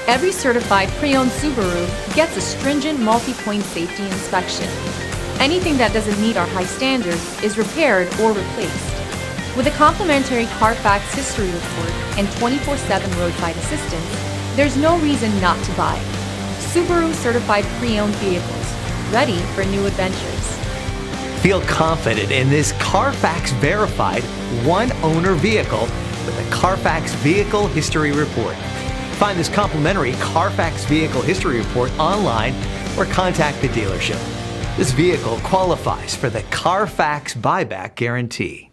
Every certified pre-owned Subaru gets a stringent multi-point safety inspection. Anything that doesn't meet our high standards is repaired or replaced. With a complimentary Carfax history report and 24/7 roadside assistance, there's no reason not to buy. Subaru certified pre-owned vehicles, ready for new adventures. Feel confident in this Carfax verified one-owner vehicle with a Carfax Vehicle History Report. Find this complimentary Carfax Vehicle History Report online or contact the dealership. This vehicle qualifies for the Carfax Buyback Guarantee.